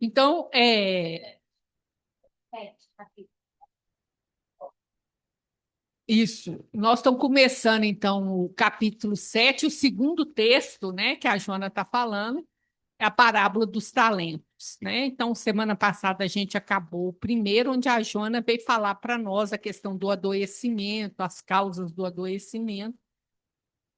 Então, isso. Nós estamos começando, então, o capítulo 7, o segundo texto, né, que a Joana está falando, é a parábola dos talentos, né? Então, semana passada a gente acabou o primeiro, onde a Joana veio falar para nós a questão do adoecimento, as causas do adoecimento.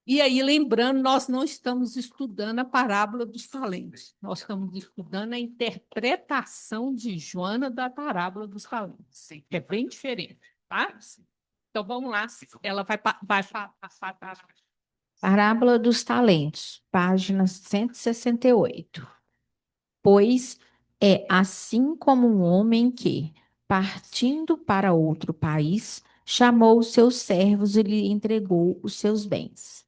E aí, lembrando, nós não estamos estudando a parábola dos talentos, nós estamos estudando a interpretação de Joana da parábola dos talentos, que é bem diferente, tá? Então, vamos lá, ela vai passar para... Parábola dos talentos, página 168. Pois é assim como um homem que, partindo para outro país, chamou os seus servos e lhe entregou os seus bens.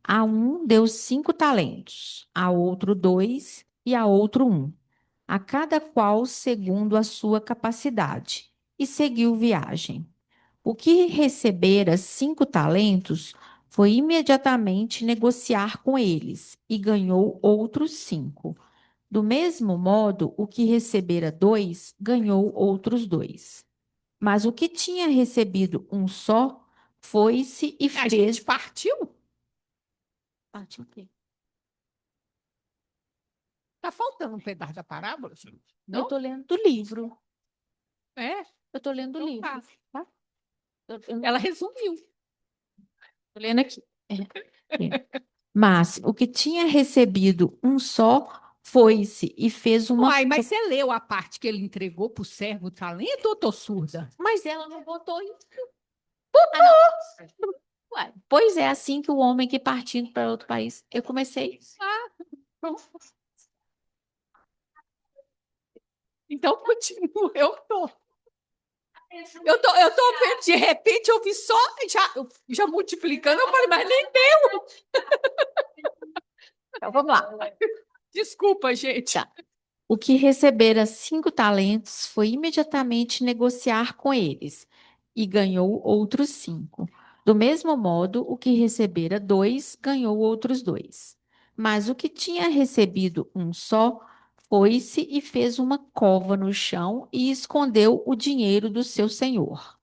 A um deu 5 talentos, a outro 2 e a outro 1, a cada qual segundo a sua capacidade, e seguiu viagem. O que recebera 5 talentos foi imediatamente negociar com eles e ganhou outros 5. Do mesmo modo, o que recebera 2 ganhou outros 2. Mas o que tinha recebido um só foi-se e A fez. gente partiu? Partiu o quê? Está faltando um pedaço da parábola, gente? Eu Não? estou lendo do livro. É? Eu estou lendo o Então livro. tá. Tá? Eu Ela resumiu. estou lendo aqui. É. Mas o que tinha recebido um só foi-se e fez uma. Uai, mas você leu a parte que ele entregou para o servo o talento ou tô surda? Mas ela não botou isso. Ah, não. Ué, pois é assim que o homem que partindo para outro país. Eu comecei. Ah, então, então continua, eu tô. Eu tô vendo, de repente eu vi só, já multiplicando, eu falei, mas nem deu. Então vamos lá. Desculpa, gente. Tá. O que recebera 5 talentos foi imediatamente negociar com eles e ganhou outros 5. Do mesmo modo, o que recebera 2 ganhou outros 2. Mas o que tinha recebido um só foi-se e fez uma cova no chão e escondeu o dinheiro do seu senhor.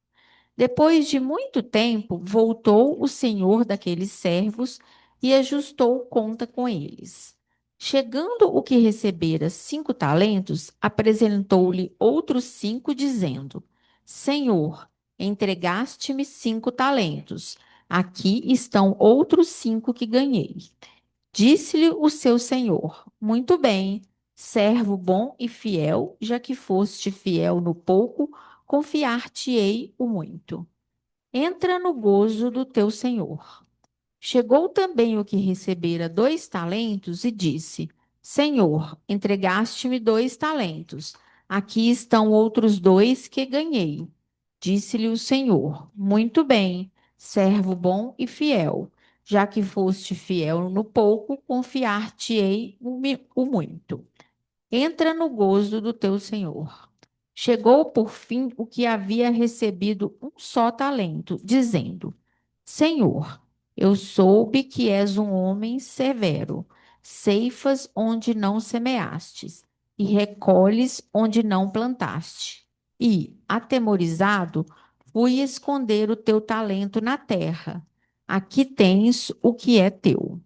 Depois de muito tempo, voltou o senhor daqueles servos e ajustou conta com eles. Chegando o que recebera 5 talentos, apresentou-lhe outros 5, dizendo: Senhor, entregaste-me 5 talentos. Aqui estão outros 5 que ganhei. Disse-lhe o seu senhor: Muito bem, servo bom e fiel, já que foste fiel no pouco, confiar-te-ei o muito. Entra no gozo do teu senhor. Chegou também o que recebera 2 talentos e disse: Senhor, entregaste-me 2 talentos. Aqui estão outros 2 que ganhei. Disse-lhe o Senhor: Muito bem, servo bom e fiel. Já que foste fiel no pouco, confiar-te-ei o muito. Entra no gozo do teu senhor. Chegou por fim o que havia recebido um só talento, dizendo: Senhor, eu soube que és um homem severo, ceifas onde não semeastes, e recolhes onde não plantaste. E, atemorizado, fui esconder o teu talento na terra. Aqui tens o que é teu.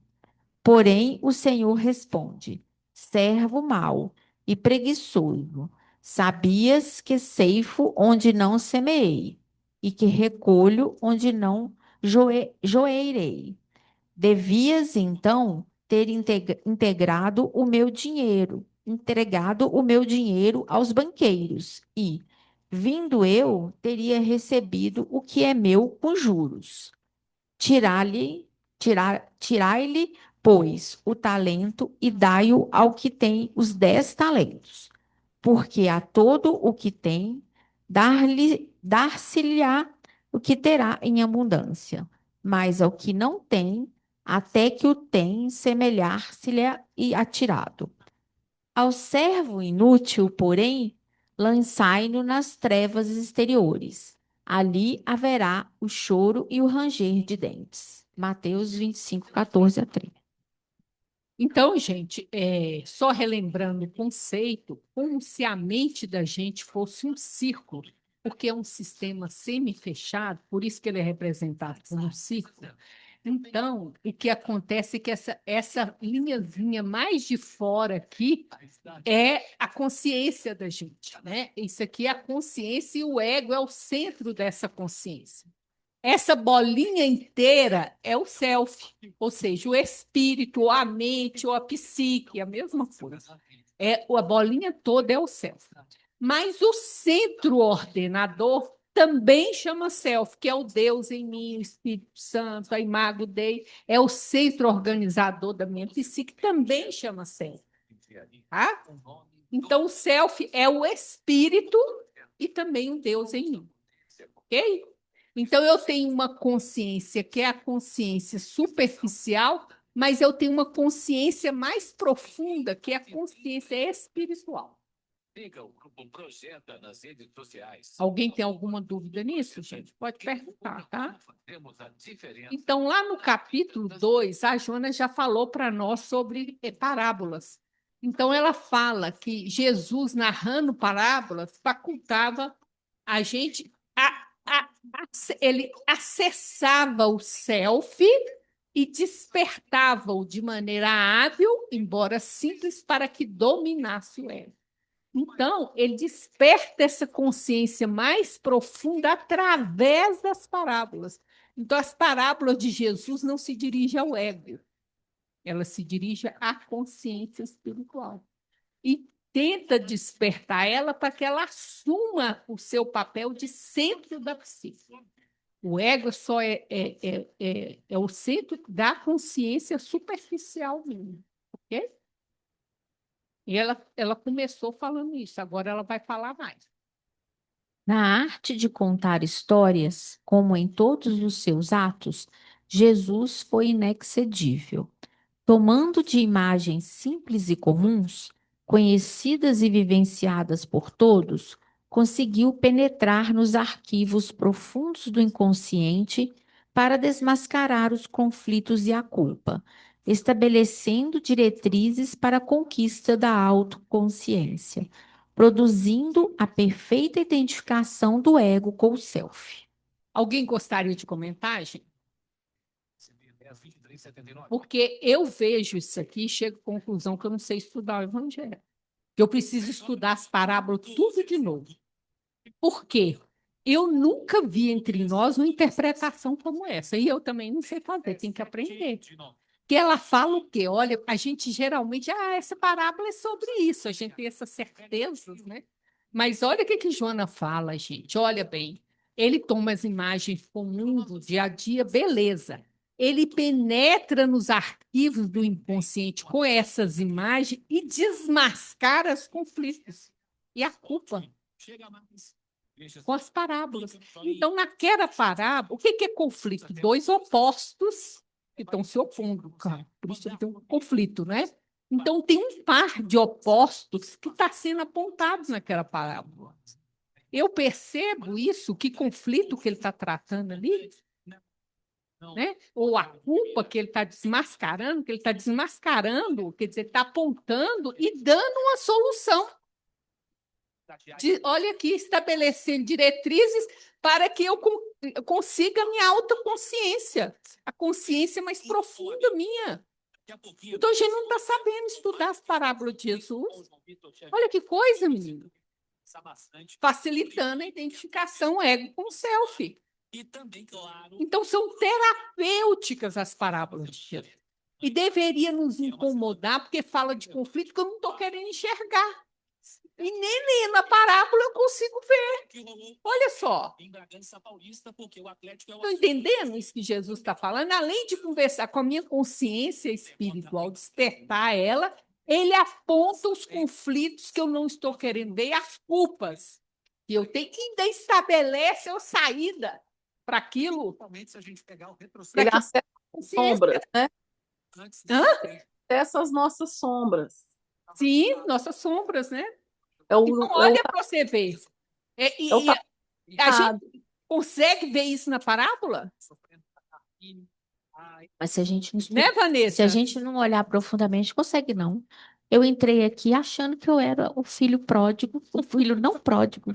Porém, o Senhor responde: servo mau e preguiçoso, sabias que ceifo onde não semeei e que recolho onde não joeirei. Devias, então, ter integrado o meu dinheiro, entregado o meu dinheiro aos banqueiros e, vindo eu, teria recebido o que é meu com juros. Tirai-lhe, pois, o talento e dai-o ao que tem os 10 talentos. Porque a todo o que tem, dar-se-lhe-á o que terá em abundância. Mas ao que não tem, até que o tem, semelhar-se-lhe e atirado. Ao servo inútil, porém, lançai-no nas trevas exteriores. Ali haverá o choro e o ranger de dentes. Mateus 25, 14 a 30. Então, gente, só relembrando o conceito, como se a mente da gente fosse um círculo, porque é um sistema semi-fechado, por isso que ele é representado como um círculo. Então, o que acontece é que essa linhazinha mais de fora aqui é a consciência da gente, né? Isso aqui é a consciência e o ego é o centro dessa consciência. Essa bolinha inteira é o self, ou seja, o espírito, ou a mente, ou a psique, a mesma coisa. A bolinha toda é o self. Mas o centro ordenador também chama self, que é o Deus em mim, o Espírito Santo, a Imago Dei, é o centro organizador da minha psique, também chama self. Tá? Então, o self é o espírito e também o Deus em mim. Ok? Então, eu tenho uma consciência que é a consciência superficial, mas eu tenho uma consciência mais profunda, que é a consciência espiritual. Alguém tem alguma dúvida nisso, gente? Pode perguntar, tá? Então, lá no capítulo 2, a Joana já falou para nós sobre parábolas. Então, ela fala que Jesus, narrando parábolas, facultava a gente ele acessava o self e despertava-o de maneira hábil, embora simples, para que dominasse o ego. Então, ele desperta essa consciência mais profunda através das parábolas. Então, as parábolas de Jesus não se dirigem ao ego, ela se dirige à consciência espiritual. E tenta despertar ela para que ela assuma o seu papel de centro da psique. O ego só é o centro da consciência superficial mesmo. Ok? E ela começou falando isso, agora ela vai falar mais. Na arte de contar histórias, como em todos os seus atos, Jesus foi inexcedível. Tomando de imagens simples e comuns, conhecidas e vivenciadas por todos, conseguiu penetrar nos arquivos profundos do inconsciente para desmascarar os conflitos e a culpa, estabelecendo diretrizes para a conquista da autoconsciência, produzindo a perfeita identificação do ego com o self. Alguém gostaria de comentar, gente? Porque eu vejo isso aqui e chego à conclusão que eu não sei estudar o Evangelho. Que eu preciso estudar as parábolas tudo de novo. Por quê? Eu nunca vi entre nós uma interpretação como essa. E eu também não sei fazer, tem que aprender. Que ela fala o quê? Olha, a gente geralmente, essa parábola é sobre isso, a gente tem essas certezas, né? Mas olha o que Joana fala, gente. Olha bem, ele toma as imagens comuns do dia a dia, beleza. Ele penetra nos arquivos do inconsciente com essas imagens e desmascara os conflitos e a culpa com as parábolas. Então, naquela parábola, o que é conflito? Dois opostos que estão se opondo, cara. Por isso tem um conflito, né? Então, tem um par de opostos que está sendo apontados naquela parábola. Eu percebo isso, que conflito que ele está tratando ali, né? Ou a culpa que ele está desmascarando, quer dizer, está apontando e dando uma solução. Olha aqui, estabelecendo diretrizes para que eu consiga minha autoconsciência, a consciência mais profunda minha. Então, a gente não está sabendo estudar as parábolas de Jesus. Olha que coisa, menino. Facilitando a identificação ego com self. Então, são terapêuticas as parábolas de Jesus. E deveria nos incomodar, porque fala de conflito que eu não estou querendo enxergar. E nem na parábola eu consigo ver. Olha só. Estão entendendo isso que Jesus está falando? Além de conversar com a minha consciência espiritual, despertar ela, ele aponta os conflitos que eu não estou querendo ver, as culpas que eu tenho, e ainda estabelece a saída para aquilo. Ele acessa as sombras, né? Acessa as nossas sombras. Sim, nossas sombras, né? Então, olha para você ver. A gente consegue ver isso na parábola? Mas se a gente não Né, Vanessa? se a gente não olhar profundamente, consegue não. Eu entrei aqui achando que eu era o filho pródigo, o filho não pródigo,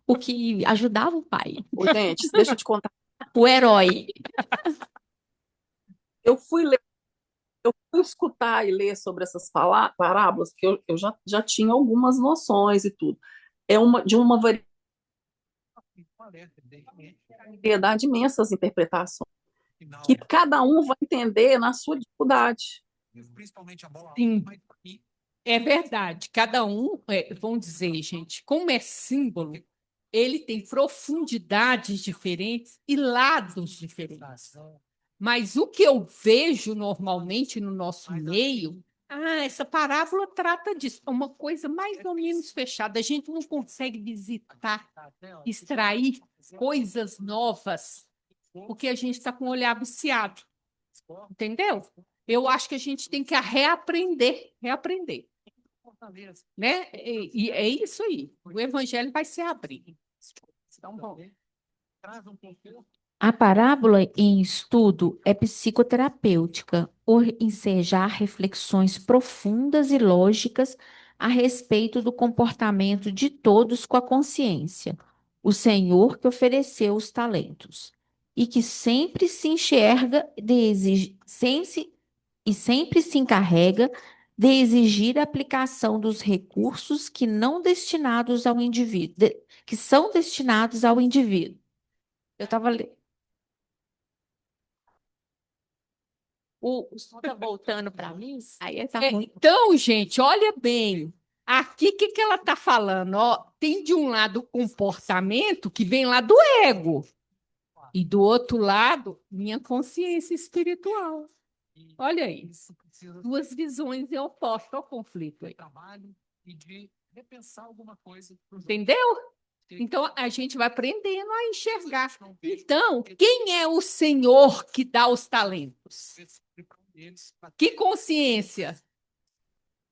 o que ajudava o pai, Ô, Dentes, deixa eu te contar. o herói. Eu fui escutar e ler sobre essas parábolas, que eu já tinha algumas noções e tudo. É de uma variedade imensa as interpretações, que cada um vai entender na sua dificuldade. Sim, é verdade. Cada um, vamos dizer, gente, como é símbolo, ele tem profundidades diferentes e lados diferentes. Mas o que eu vejo normalmente no nosso meio, essa parábola trata disso, é uma coisa mais ou menos fechada. A gente não consegue visitar, extrair coisas novas, porque a gente está com o olhar viciado. Entendeu? Eu acho que a gente tem que reaprender, né? E é isso aí. O evangelho vai se abrir. Então, bom. A parábola em estudo é psicoterapêutica, por ensejar reflexões profundas e lógicas a respeito do comportamento de todos com a consciência, o Senhor que ofereceu os talentos, e que sempre se enxerga e sempre se encarrega de exigir a aplicação dos recursos que não destinados ao indivíduo, que são destinados ao indivíduo. Eu estava o som está voltando para mim, aí tá ruim. Então, gente, olha bem. Aqui, o que ela está falando? Ó, tem de um lado o comportamento que vem lá do ego, e do outro lado, minha consciência espiritual. Olha aí. Duas visões opostas ao conflito aí. Entendeu? Então, a gente vai aprendendo a enxergar. Então, quem é o Senhor que dá os talentos? Que consciência?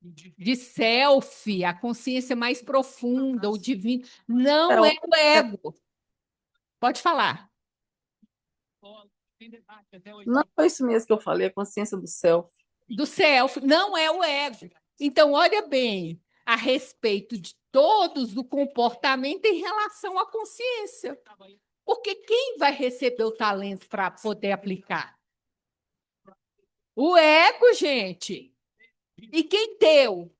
De self, a consciência mais profunda, o divino. Não é o ego. Pode falar. Não foi isso mesmo que eu falei, a consciência do self. Do self, não é o ego. Então, olha bem, a respeito de todos do comportamento em relação à consciência. Porque quem vai receber o talento para poder aplicar? O ego, gente. E quem deu?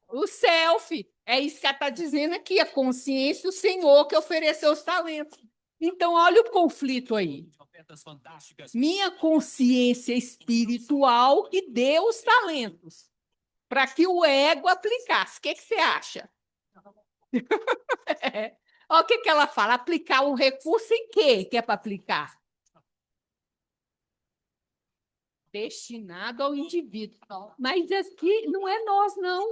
O self. É isso que ela está dizendo aqui, a consciência, o Senhor que ofereceu os talentos. Então, olha o conflito aí. Minha consciência espiritual que deu os talentos para que o ego aplicasse. O que você acha? Olha o que ela fala, aplicar um recurso em quê que é para aplicar? Destinado ao indivíduo. Mas aqui não é nós, não.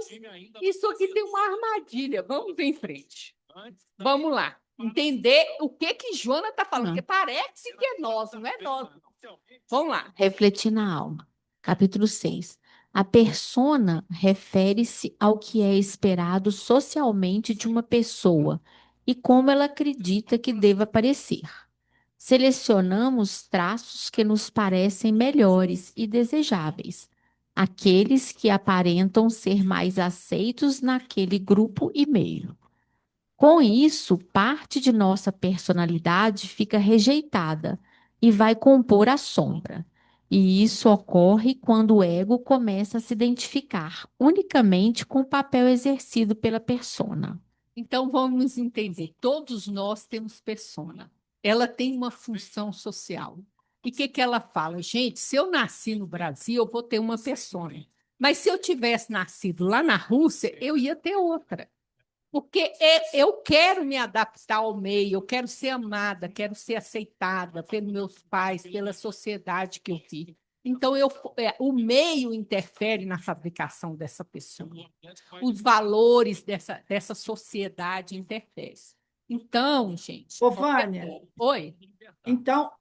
Isso aqui tem uma armadilha. Vamos ver em frente. Vamos lá. Entender o que Joana está falando, porque parece que é nós, não é nós. Vamos lá. Refletir na alma. Capítulo 6. A persona refere-se ao que é esperado socialmente de uma pessoa e como ela acredita que deva parecer. Selecionamos traços que nos parecem melhores e desejáveis, aqueles que aparentam ser mais aceitos naquele grupo e meio. Com isso, parte de nossa personalidade fica rejeitada e vai compor a sombra. E isso ocorre quando o ego começa a se identificar unicamente com o papel exercido pela persona. Então, vamos entender. Todos nós temos persona. Ela tem uma função social. E o que ela fala? Gente, se eu nasci no Brasil, eu vou ter uma persona. Mas se eu tivesse nascido lá na Rússia, eu ia ter outra. Porque eu quero me adaptar ao meio, eu quero ser amada, quero ser aceitada pelos meus pais, pela sociedade que eu vi. Então, o meio interfere na fabricação dessa pessoa. Os valores dessa sociedade interferem. Então, gente... Ô, Vânia, Oi? então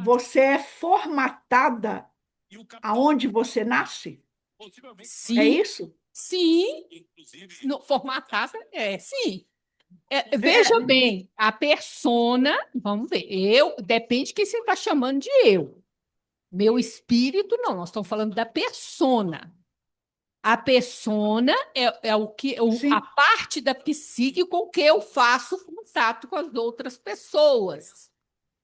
você é formatada aonde você nasce? Sim, É isso? sim. Formatada, sim. Veja bem, a persona, vamos ver, depende de quem você está chamando de eu. Meu espírito, não, nós estamos falando da persona. A persona é Sim. a parte da psique com que eu faço contato com as outras pessoas.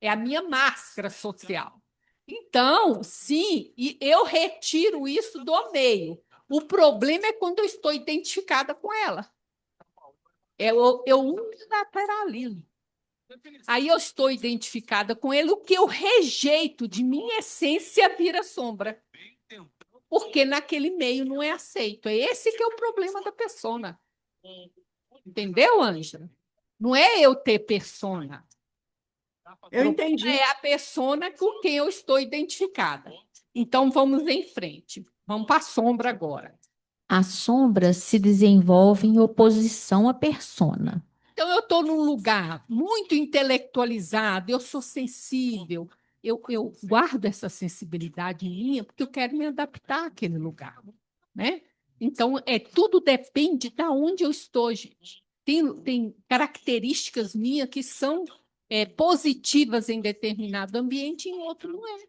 É a minha máscara social. Então, sim, e eu retiro isso do meio. O problema é quando eu estou identificada com ela. Eu unilateralizo. Aí eu estou identificada com ele, o que eu rejeito de minha essência vira sombra. Porque naquele meio não é aceito. É esse que é o problema da persona. Entendeu, Ângela? Não é eu ter persona. Eu entendi. É a persona com quem eu estou identificada. Então, vamos em frente. Vamos para a sombra agora. A sombra se desenvolve em oposição à persona. Então, eu estou num lugar muito intelectualizado, eu sou sensível, eu guardo essa sensibilidade minha porque eu quero me adaptar àquele lugar, né? Então, tudo depende de onde eu estou, gente. Tem características minhas que são positivas em determinado ambiente e em outro não é.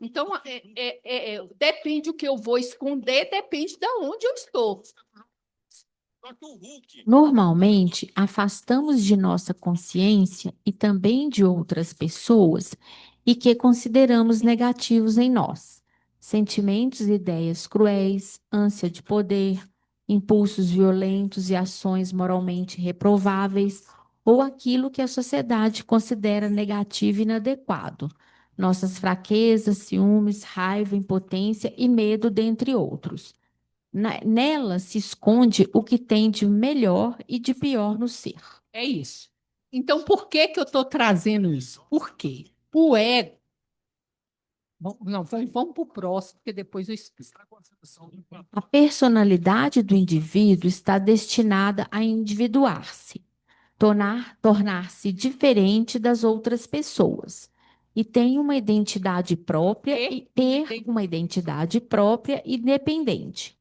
Então, depende do que eu vou esconder, depende de onde eu estou. Normalmente, afastamos de nossa consciência e também de outras pessoas e que consideramos negativos em nós. Sentimentos e ideias cruéis, ânsia de poder, impulsos violentos e ações moralmente reprováveis, ou aquilo que a sociedade considera negativo e inadequado. Nossas fraquezas, ciúmes, raiva, impotência e medo, dentre outros. Nela se esconde o que tem de melhor e de pior no ser. É isso. Então, por que eu estou trazendo isso? Por quê? O ego. Bom, não, vamos para o próximo, porque depois eu explico. A personalidade do indivíduo está destinada a individuar-se, tornar-se diferente das outras pessoas e tem uma identidade própria e ter uma identidade própria e independente.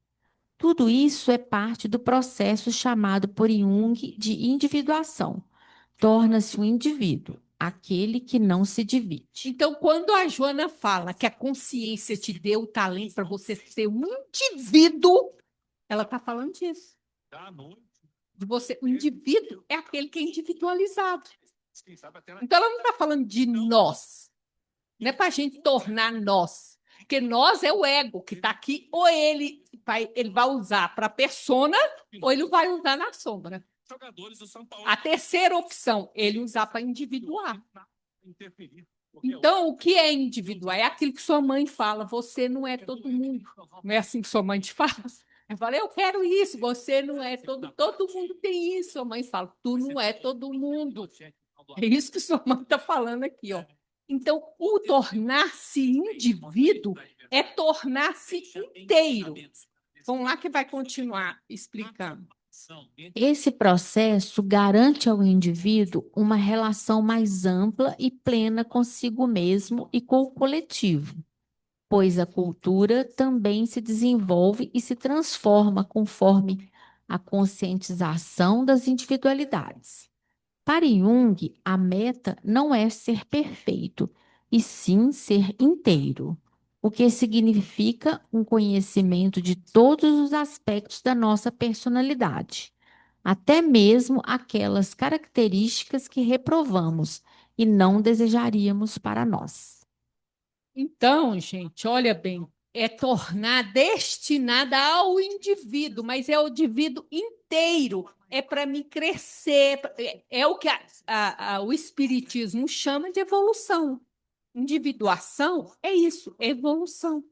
Tudo isso é parte do processo chamado por Jung de individuação. Torna-se um indivíduo, aquele que não se divide. Então, quando a Joana fala que a consciência te deu o talento para você ser um indivíduo, ela está falando disso. De você, o indivíduo é aquele que é individualizado. Então, ela não está falando de nós. Não é para a gente tornar nós. Porque nós é o ego que está aqui, ou ele vai usar para a persona, ou ele vai usar na sombra. A terceira opção, ele usar para individuar. Então, o que é individual? É aquilo que sua mãe fala, você não é todo mundo. Não é assim que sua mãe te fala? Eu falei, eu quero isso, você não é todo mundo tem isso. Sua mãe fala, tu não é todo mundo. É isso que sua mãe está falando aqui, ó. Então, o tornar-se indivíduo é tornar-se inteiro. Vamos lá que vai continuar explicando. Esse processo garante ao indivíduo uma relação mais ampla e plena consigo mesmo e com o coletivo, pois a cultura também se desenvolve e se transforma conforme a conscientização das individualidades. Para Jung, a meta não é ser perfeito, e sim ser inteiro, o que significa um conhecimento de todos os aspectos da nossa personalidade, até mesmo aquelas características que reprovamos e não desejaríamos para nós. Então, gente, olha bem, é tornar destinada ao indivíduo, mas é o indivíduo inteiro, é para me crescer, é o que o Espiritismo chama de evolução. Individuação é isso, é evolução.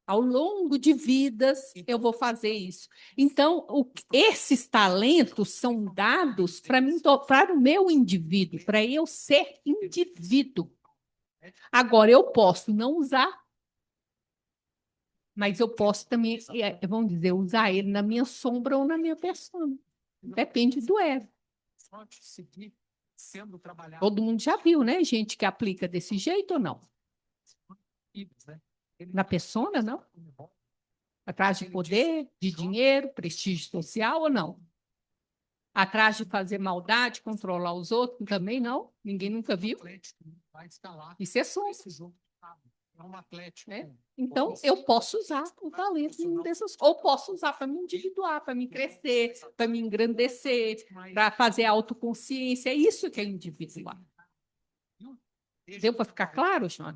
Ao longo de vidas, eu vou fazer isso. Então, esses talentos são dados para mim, para o meu indivíduo, para eu ser indivíduo. Agora, eu posso não usar, mas eu posso também, vamos dizer, usar ele na minha sombra ou na minha persona. Depende do ego. Todo mundo já viu, né, gente, que aplica desse jeito ou não? Na persona, não? Atrás de poder, de dinheiro, prestígio social ou não? Atrás de fazer maldade, controlar os outros, também não? Ninguém nunca viu? Isso é sombra. né? Então, eu posso usar o talento em um desses, ou posso usar para me individuar, para me crescer, para me engrandecer, para fazer autoconsciência. É isso que é individuar. Deu para ficar claro, João?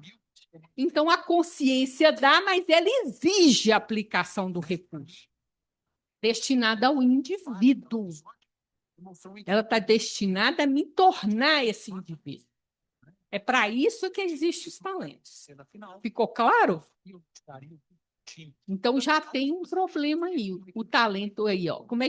Então, a consciência dá, mas ela exige a aplicação do recurso, destinada ao indivíduo. Ela está destinada a me tornar esse indivíduo. É para isso que existem os talentos. Ficou claro? Então já tem um problema aí. O talento aí, ó. Como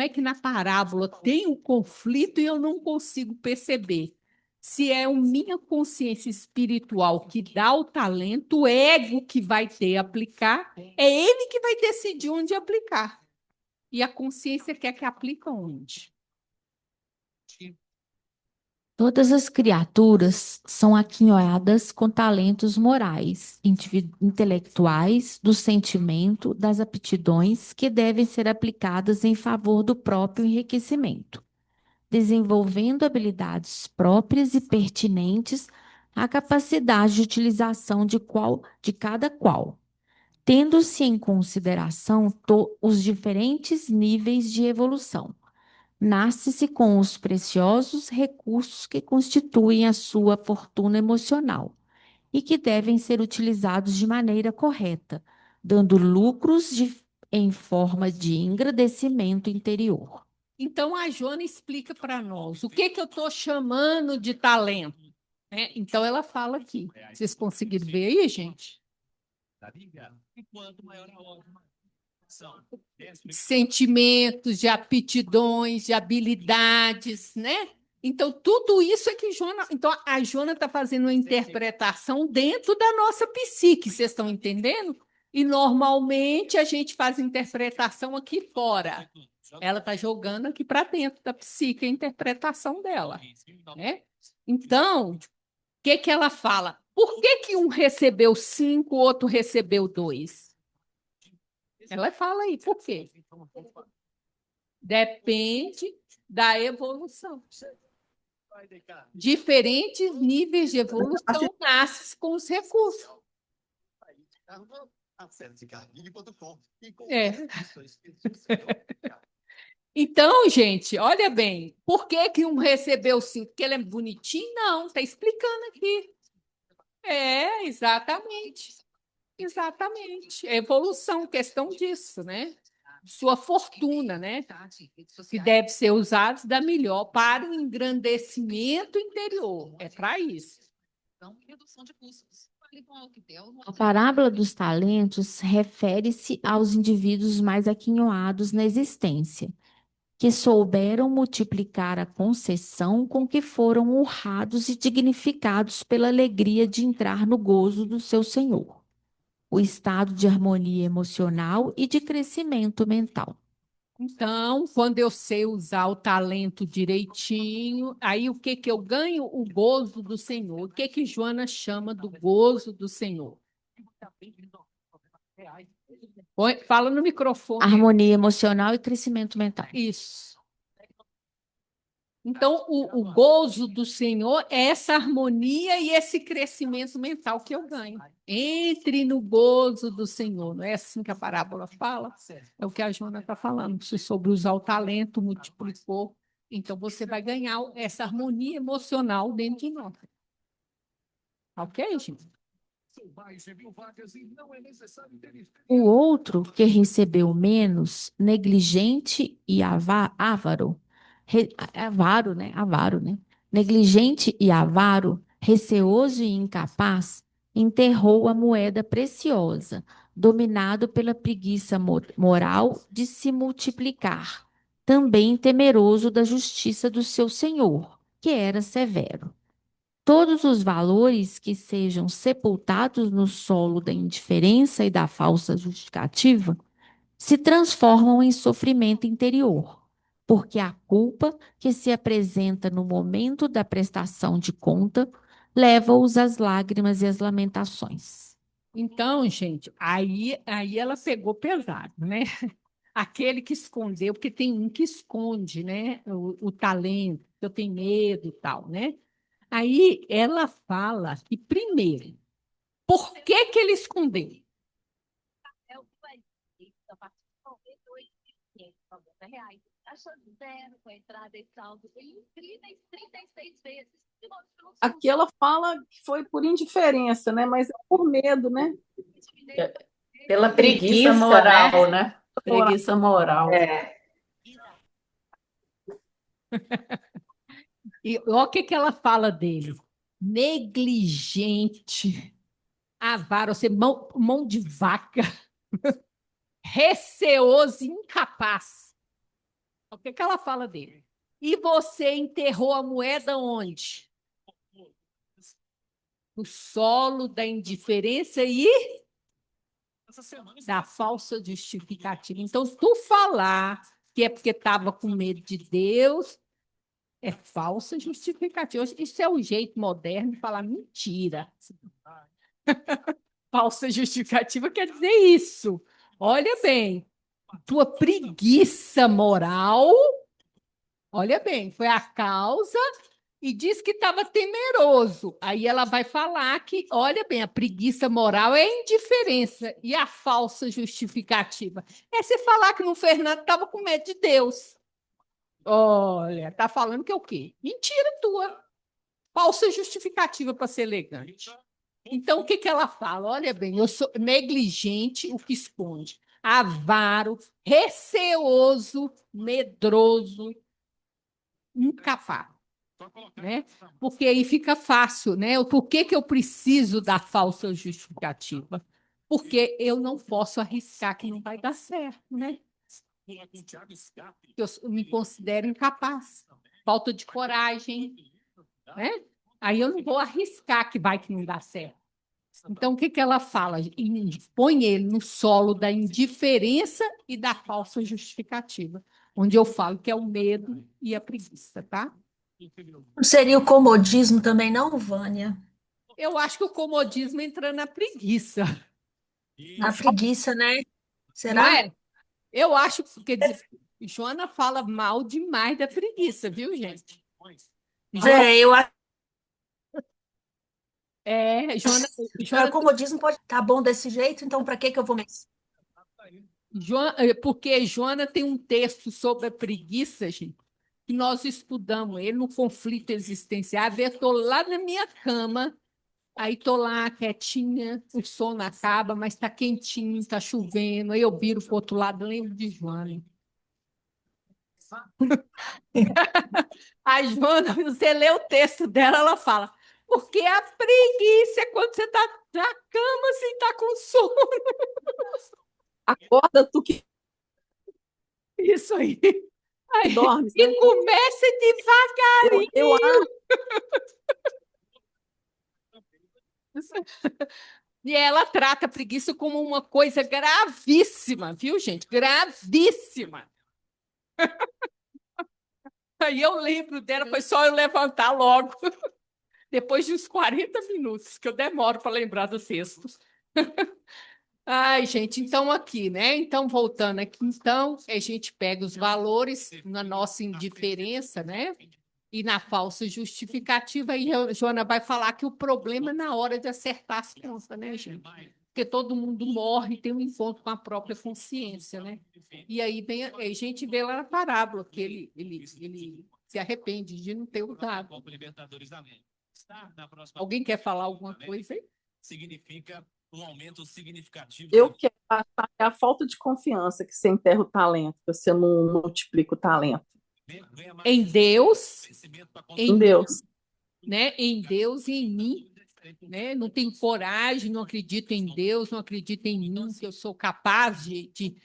é que na parábola tem um conflito e eu não consigo perceber? Se é a minha consciência espiritual que dá o talento, o ego que vai ter a aplicar, é ele que vai decidir onde aplicar. E a consciência quer que aplique onde? Todas as criaturas são aquinhoadas com talentos morais, intelectuais, do sentimento, das aptidões que devem ser aplicadas em favor do próprio enriquecimento, desenvolvendo habilidades próprias e pertinentes à capacidade de utilização de cada qual, tendo-se em consideração os diferentes níveis de evolução. Nasce-se com os preciosos recursos que constituem a sua fortuna emocional e que devem ser utilizados de maneira correta, dando lucros em forma de engrandecimento interior. Então, a Joana explica para nós o que eu estou chamando de talento. Né? Então, ela fala aqui. Vocês conseguiram ver aí, gente? Sentimentos, de aptidões, de habilidades, né? Então, tudo isso é que Joana. Então, a Joana está fazendo uma interpretação dentro da nossa psique, vocês estão entendendo? E normalmente a gente faz interpretação aqui fora. Ela está jogando aqui para dentro da psique a interpretação dela. Né? Então, o que ela fala? Por que um recebeu 5, o outro recebeu 2? Ela fala aí, por quê? Depende da evolução. Diferentes níveis de evolução nascem com os recursos. É. Então, gente, olha bem, por que um recebeu 5? Porque ele é bonitinho? Não, está explicando aqui. É, exatamente. Exatamente. É evolução, questão disso, né? Sua fortuna, né? Que deve ser usada da melhor para o engrandecimento interior. É para isso. A parábola dos talentos refere-se aos indivíduos mais aquinhoados na existência, que souberam multiplicar a concessão com que foram honrados e dignificados pela alegria de entrar no gozo do seu Senhor, o estado de harmonia emocional e de crescimento mental. Então, quando eu sei usar o talento direitinho, aí o que eu ganho? O gozo do Senhor. O que Joana chama do gozo do Senhor? Fala no microfone. Harmonia emocional e crescimento mental. Isso. Então, o gozo do Senhor é essa harmonia e esse crescimento mental que eu ganho. Entre no gozo do Senhor. Não é assim que a parábola fala? É o que a Joana está falando. Se sobre usar o talento, multiplicou. Então, você vai ganhar essa harmonia emocional dentro de nós. Ok, gente? O outro que recebeu menos, negligente e avaro, avaro, né? Negligente e avaro, receoso e incapaz, enterrou a moeda preciosa, dominado pela preguiça moral de se multiplicar, também temeroso da justiça do seu senhor, que era severo. Todos os valores que sejam sepultados no solo da indiferença e da falsa justificativa se transformam em sofrimento interior, porque a culpa que se apresenta no momento da prestação de conta leva-os às lágrimas e às lamentações. Então, gente, aí ela pegou pesado, né? Aquele que escondeu, porque tem um que esconde, né? O talento, eu tenho medo e tal, né? Aí ela fala que, primeiro, Por que que ele escondeu? Aqui ela fala que foi por indiferença, né? Mas é por medo, né? Pela preguiça Preguiça, moral, né? né? Preguiça moral. É. E olha o que que ela fala dele. Negligente, avaro, ou seja, mão de vaca, receoso e incapaz. Olha o que que ela fala dele. E você enterrou a moeda onde? No solo da indiferença e da falsa justificativa. Então, tu falar que é porque estava com medo de Deus, é falsa justificativa. Isso é o jeito moderno de falar mentira. Falsa justificativa quer dizer isso. Olha bem, tua preguiça moral, olha bem, foi a causa e diz que estava temeroso. Aí ela vai falar que, olha bem, a preguiça moral é a indiferença e a falsa justificativa é você falar que no Fernando estava com medo de Deus. Olha, tá falando que é o quê? Mentira tua. Falsa justificativa para ser elegante. Então, o que que ela fala? Olha bem, eu sou negligente, o que esconde. Avaro, receoso, medroso, incapaz. Né? Porque aí fica fácil, né? Por que que eu preciso da falsa justificativa? Porque eu não posso arriscar que não vai dar certo, né? Eu me considero incapaz, falta de coragem, né? Aí eu não vou arriscar que vai que não dá certo. Então, o que que ela fala? Põe ele no solo da indiferença e da falsa justificativa, onde eu falo que é o medo e a preguiça, tá? Não seria o comodismo também, não, Vânia? Eu acho que o comodismo entra na preguiça. A preguiça, né? Não Será? é? Eu acho, quer dizer, Joana fala mal demais da preguiça, viu, gente? Eu acho Joana, que o Joana, comodismo pode estar bom desse jeito, então para que que eu vou porque Joana tem um texto sobre a preguiça, gente, que nós estudamos ele no conflito existencial. Eu estou lá na minha cama, aí estou lá quietinha, o sono acaba, mas está quentinho, está chovendo, aí eu viro para o outro lado, lembro de Joana. A Joana, você lê o texto dela, ela fala, porque a preguiça é quando você está na cama sem estar com sono. Acorda tu que Isso aí. dormes, E né? começa devagarinho. Eu acho E ela trata a preguiça como uma coisa gravíssima, viu, gente? Gravíssima. Aí eu lembro dela, foi só eu levantar logo, depois de uns 40 minutos, que eu demoro para lembrar do texto. Ai, gente, então aqui, né? Então, voltando aqui, então, a gente pega os valores na nossa indiferença, né? E na falsa justificativa, aí a Joana vai falar que o problema é na hora de acertar as contas, né, gente? Porque todo mundo morre e tem um encontro com a própria consciência, né? E aí vem, a gente vê lá na parábola que ele se arrepende de não ter usado. Alguém quer falar alguma coisa aí? Significa um aumento significativo. eu quero achar que é a falta de confiança que você enterra o talento, que você não multiplica o talento. Em Deus, Em Deus. né? Em Deus e em mim, né? Não tenho coragem, não acredito em Deus, não acredito em mim, que eu sou capaz de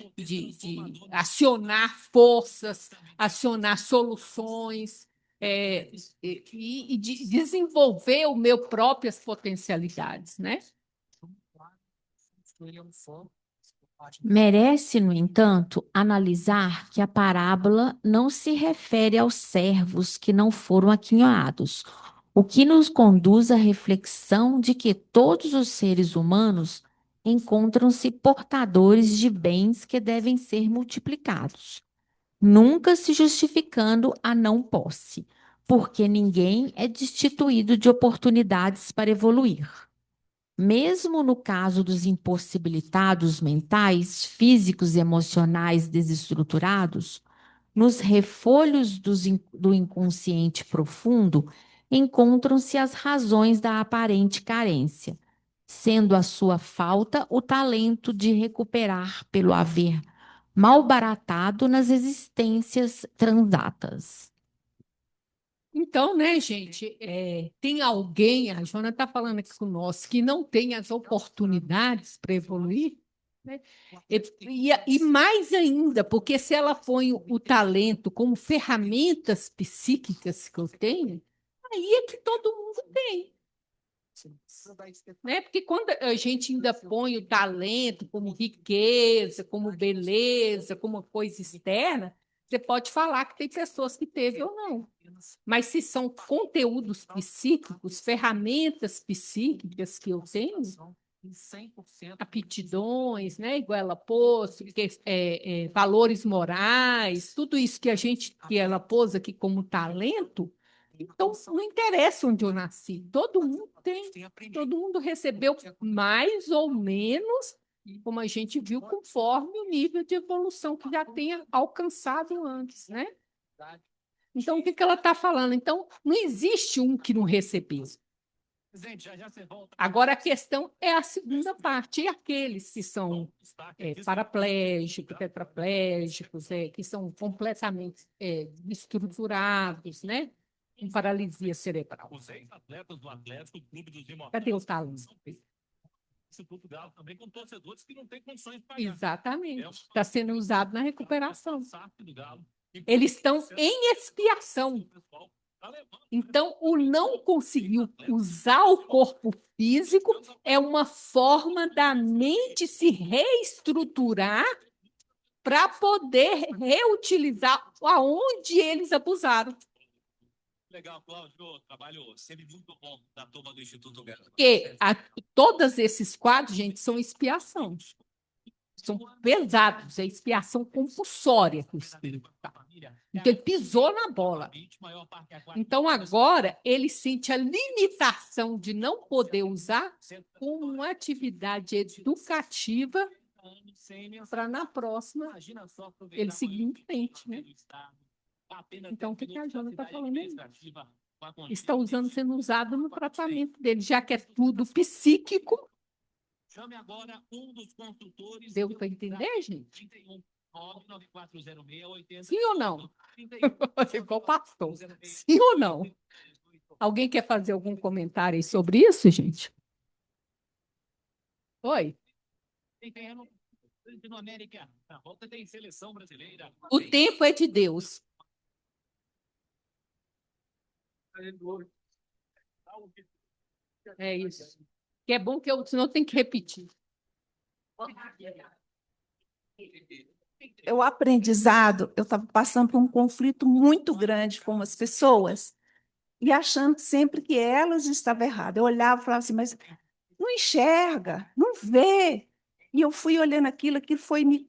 acionar forças, acionar soluções, e de desenvolver o meu próprias potencialidades, né? Merece, no entanto, analisar que a parábola não se refere aos servos que não foram aquinhoados, o que nos conduz à reflexão de que todos os seres humanos encontram-se portadores de bens que devem ser multiplicados, nunca se justificando a não posse, porque ninguém é destituído de oportunidades para evoluir. Mesmo no caso dos impossibilitados mentais, físicos e emocionais desestruturados, nos refolhos do inconsciente profundo encontram-se as razões da aparente carência, sendo a sua falta o talento de recuperar pelo haver malbaratado nas existências transatas. Então, né, gente, tem alguém, a Joana está falando aqui conosco, que não tem as oportunidades para evoluir, né? E mais ainda, porque se ela põe o talento como ferramentas psíquicas que eu tenho, aí é que todo mundo tem. Né? Porque quando a gente ainda põe o talento como riqueza, como beleza, como coisa externa, você pode falar que tem pessoas que teve ou não. Mas se são conteúdos psíquicos, ferramentas psíquicas que eu tenho, aptidões, né? Igual ela pôs, valores morais, tudo isso que ela pôs aqui como talento, então não interessa onde eu nasci, todo mundo tem, todo mundo recebeu mais ou menos, como a gente viu, conforme o nível de evolução que já tenha alcançado antes, né? Então, o que ela está falando? Então, não existe um que não recebeu. Agora, a questão é a segunda parte, e aqueles que são paraplégicos, tetraplégicos, que são completamente estruturados, né? Com paralisia cerebral. Os ex-atletas do Atlético, Clube dos Imortais. Cadê o talento? Instituto Galo também com torcedores que não têm condições de pagar. Exatamente. Está sendo usado na recuperação. Do Galo. Eles estão em expiação. Então, o não conseguir usar o corpo físico é uma forma da mente se reestruturar para poder reutilizar aonde eles abusaram. Legal, Cláudio, trabalho sempre muito bom da turma do Instituto Galo. Porque todos esses quadros, gente, são expiação. São pesados, é expiação compulsória que o espírito está. Então, ele pisou na bola. Então, agora, ele sente a limitação de não poder usar como uma atividade educativa para, na próxima, ele seguir em frente, né? Então, o que a Jana está falando aí? Está sendo usado no tratamento dele, já que é tudo psíquico. Chame agora um dos construtores. Deu para entender, gente? 31 99406 Sim ou não? Igual pastor. Sim ou não? Alguém quer fazer algum comentário aí sobre isso, gente? Oi? Tem terreno no América. Na volta tem seleção brasileira. O tempo é de Deus. É isso. Que é bom que senão tem que repetir. O aprendizado, eu estava passando por um conflito muito grande com as pessoas e achando sempre que elas estavam erradas. Eu olhava e falava assim, mas não enxerga, não vê. E eu fui olhando aquilo foi me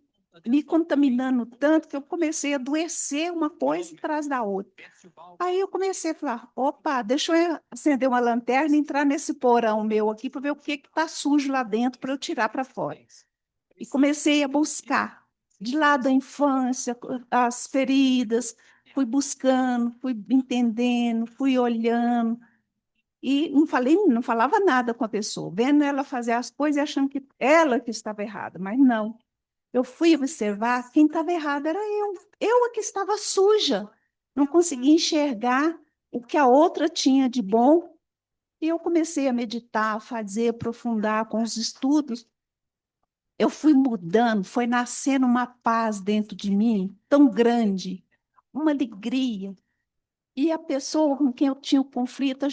contaminando tanto que eu comecei a adoecer uma coisa atrás da outra. Aí eu comecei a falar, opa, deixa eu acender uma lanterna e entrar nesse porão meu aqui para ver o que está sujo lá dentro para eu tirar para fora. E comecei a buscar, de lá da infância, as feridas, fui buscando, fui entendendo, fui olhando, e não falava nada com a pessoa, vendo ela fazer as coisas e achando que ela que estava errada, mas não. Eu fui observar, quem estava errado era eu é que estava suja, não conseguia enxergar o que a outra tinha de bom, e eu comecei a meditar, a fazer, aprofundar com os estudos. Eu fui mudando, foi nascendo uma paz dentro de mim tão grande, uma alegria. E a pessoa com quem eu tinha o conflito,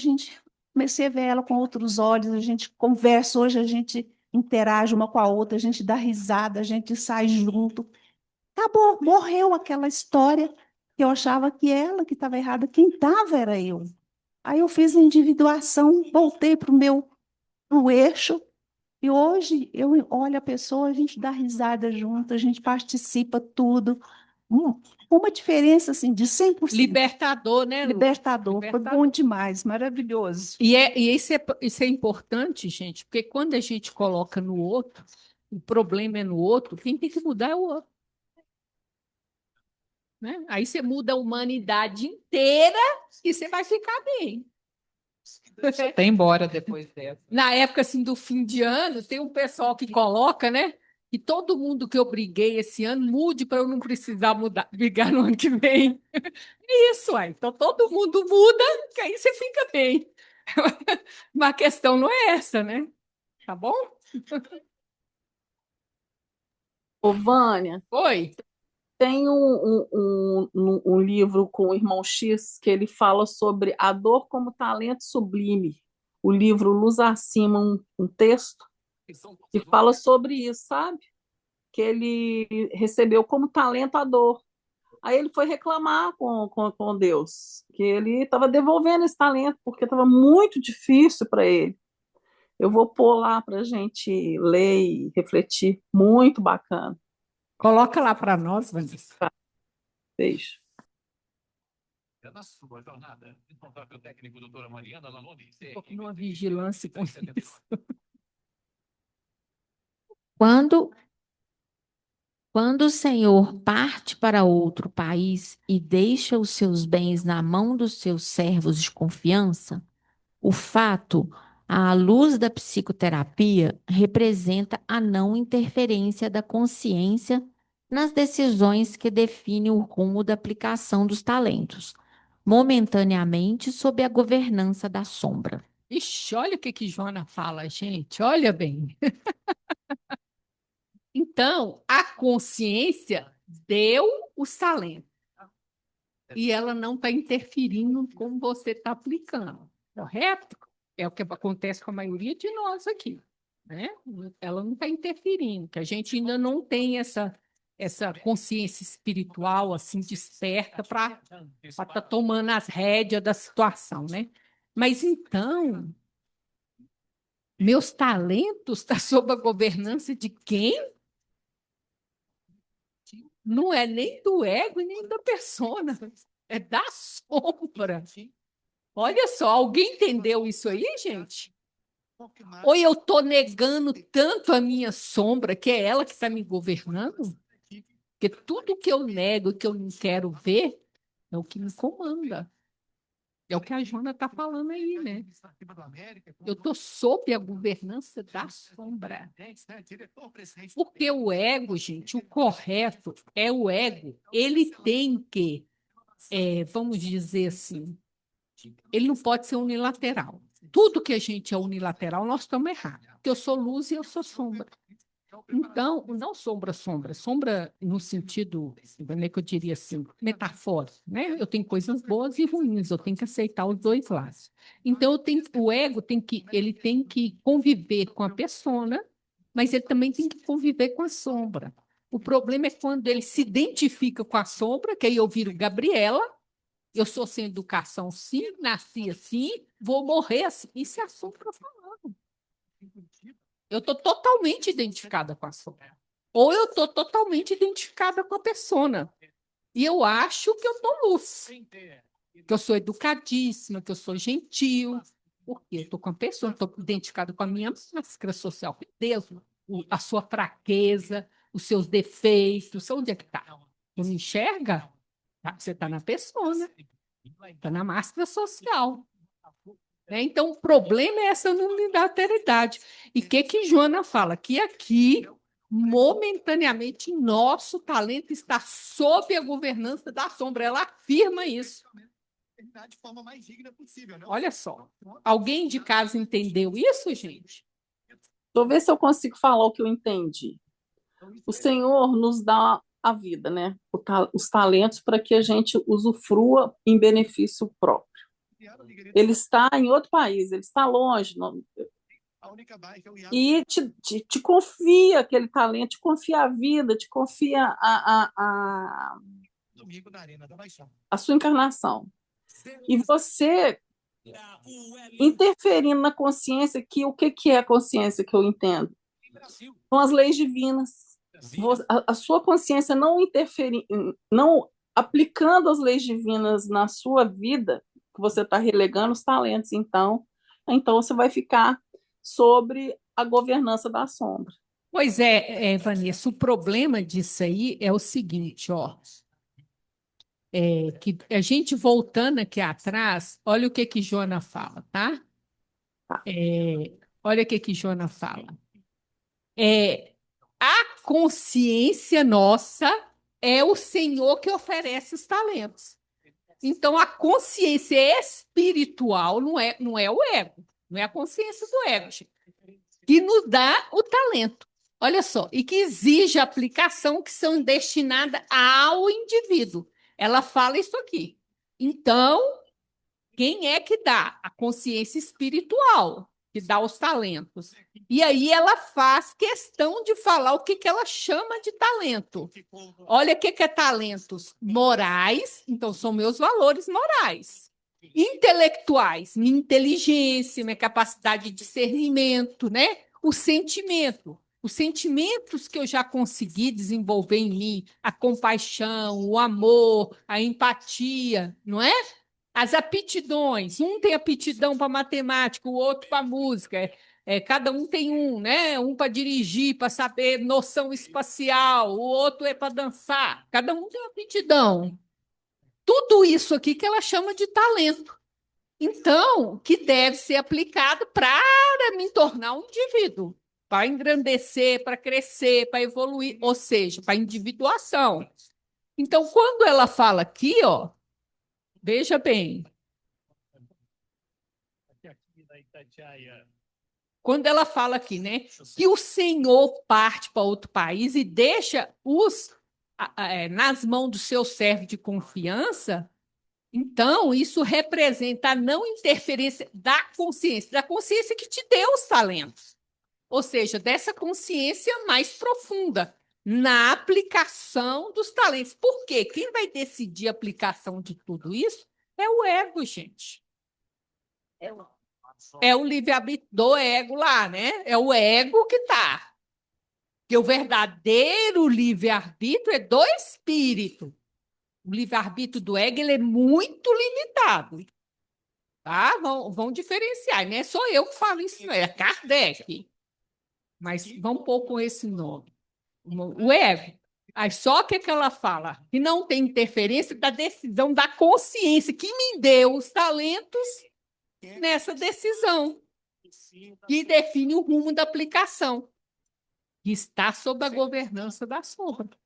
comecei a ver ela com outros olhos, a gente conversa, hoje a gente interage uma com a outra, a gente dá risada, a gente sai junto. Acabou, morreu aquela história que eu achava que ela que estava errada, quem estava era eu. Aí eu fiz a individuação, voltei para o eixo, e hoje eu olho a pessoa, a gente dá risada junto, a gente participa tudo. Uma diferença assim, de 100%. Libertador, né, Lu? Libertador. Foi Libertador. bom demais, maravilhoso. E isso é importante, gente, porque quando a gente coloca no outro, o problema é no outro, quem tem que mudar é o outro. Né? Aí você muda a humanidade inteira e você vai ficar bem. Até embora depois dessa. Na época assim, do fim de ano, tem um pessoal que coloca, né? Que todo mundo que eu briguei esse ano mude para eu não precisar mudar, brigar no ano que vem. Isso, aí. Então todo mundo muda, que aí você fica bem. Mas a questão não é essa, né? Tá bom? Ô, Vânia, Oi. tem um livro com o irmão X que ele fala sobre a dor como talento sublime. O livro Luz Acima, um texto que fala sobre isso, sabe? Que ele recebeu como talento a dor. Aí ele foi reclamar com Deus, que ele estava devolvendo esse talento, porque estava muito difícil para ele. Eu vou pôr lá para a gente ler e refletir. Muito bacana. Coloca lá para nós, Vanessa. Beijo. Na sua jornada, encontrar o técnico doutora Mariana Laloni. Um pouco numa vigilância com isso. Quando o Senhor parte para outro país e deixa os seus bens na mão dos seus servos de confiança, o fato, à luz da psicoterapia, representa a não interferência da consciência nas decisões que definem o rumo da aplicação dos talentos, momentaneamente sob a governança da sombra. Ixi, olha o que Joana fala, gente. Olha bem. Então, a consciência deu os talentos. E ela não está interferindo como você está aplicando. Correto? É o que acontece com a maioria de nós aqui. Né? Ela não está interferindo, que a gente ainda não tem essa consciência espiritual assim desperta para estar tomando as rédeas da situação, né? Mas então, meus talentos estão sob a governança de quem? Não é nem do ego e nem da persona, é da sombra. Olha só, alguém entendeu isso aí, gente? Ou eu estou negando tanto a minha sombra, que é ela que está me governando? Porque tudo que eu nego, que eu não quero ver, é o que me comanda. É o que a Joana está falando aí, né? Eu estou sob a governança da sombra. Porque o ego, gente, o correto é o ego. Ele tem que, vamos dizer assim, ele não pode ser unilateral. Tudo que a gente é unilateral, nós estamos errados. Porque eu sou luz e eu sou sombra. Então, não sombra, sombra no sentido, né, que eu diria assim, metafórico, né? Eu tenho coisas boas e ruins, eu tenho que aceitar os dois lados. Então, o ego ele tem que conviver com a persona, mas ele também tem que conviver com a sombra. O problema é quando ele se identifica com a sombra, que aí eu viro Gabriela, eu sou sem educação, sim, nasci assim, vou morrer assim. Isso é a sombra falando. Eu estou totalmente identificada com a sombra. Ou eu estou totalmente identificada com a persona. E eu acho que eu estou luz. Que eu sou educadíssima, que eu sou gentil. Porque eu estou com a pessoa, estou identificada com a minha máscara social. Deus, a sua fraqueza, os seus defeitos. Onde é que está? Tu não enxerga? Você está na persona. Está na máscara social. Né? Então, o problema é essa unilateralidade. E o que Joana fala? Que aqui, momentaneamente, nosso talento está sob a governança da sombra. Ela afirma isso. Olha só. Alguém de casa entendeu isso, gente? Deixa eu ver se eu consigo falar o que eu entendi. O Senhor nos dá a vida, né? Os talentos para que a gente usufrua em benefício próprio. Ele está em outro país, ele está longe. E te confia aquele talento, te confia a vida, te confia a sua encarnação. E você interferindo na consciência, que o que é a consciência que eu entendo? São as leis divinas. A sua consciência não interferir, não aplicando as leis divinas na sua vida, que você está relegando os talentos, então você vai ficar sobre a governança da sombra. Pois Vanessa, o problema disso aí é o seguinte, ó, que a gente voltando aqui atrás, olha o que Jona fala, tá? Olha o que Jona fala. A consciência nossa é o Senhor que oferece os talentos. Então, a consciência espiritual não é o ego, não é a consciência do ego, gente, que nos dá o talento. Olha só, e que exige aplicação que são destinadas ao indivíduo. Ela fala isso aqui. Então, quem é que dá? A consciência espiritual, que dá os talentos. E aí ela faz questão de falar o que ela chama de talento. Olha o que é talentos morais, então são meus valores morais. Intelectuais, minha inteligência, minha capacidade de discernimento, né? O sentimento. Os sentimentos que eu já consegui desenvolver em mim, a compaixão, o amor, a empatia, não é? As aptidões, um tem aptidão para matemática, o outro para música. Cada um tem um, né? Um para dirigir, para saber noção espacial, o outro é para dançar. Cada um tem aptidão. Tudo isso aqui que ela chama de talento. Então, que deve ser aplicado para me tornar um indivíduo, para engrandecer, para crescer, para evoluir, ou seja, para individuação. Então, quando ela fala aqui, ó, veja bem, quando ela fala aqui, né, que o Senhor parte para outro país e deixa nas mãos do seu servo de confiança, então isso representa a não interferência da consciência que te deu os talentos. Ou seja, dessa consciência mais profunda na aplicação dos talentos. Por quê? Quem vai decidir a aplicação de tudo isso é o ego, gente. É o livre-arbítrio do ego lá, né? É o ego que está. Porque o verdadeiro livre-arbítrio é do espírito. O livre-arbítrio do ego ele é muito limitado. Tá? Vão diferenciar. Não é só eu que falo isso, não. É Kardec. Mas vamos pôr com esse nome. O ego. Aí só que ela fala que não tem interferência da decisão da consciência que me deu os talentos nessa decisão, que define o rumo da aplicação, que está sob a governança da sombra.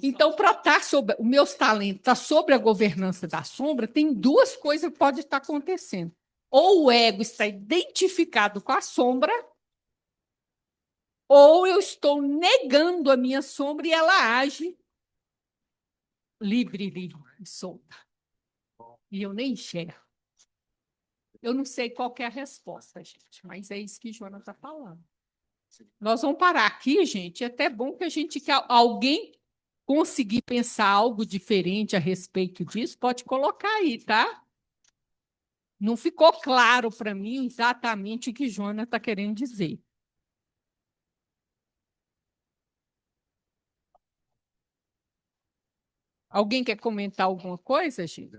Então, para estar sobre os meus talentos, estar sobre a governança da sombra, tem duas coisas que podem estar acontecendo. Ou o ego está identificado com a sombra, ou eu estou negando a minha sombra e ela age livre e solta. E eu nem enxergo. Eu não sei qual é a resposta, gente, mas é isso que Joana está falando. Nós vamos parar aqui, gente. É até bom que alguém conseguir pensar algo diferente a respeito disso, pode colocar aí, tá? Não ficou claro para mim exatamente o que Joana está querendo dizer. Alguém quer comentar alguma coisa, gente?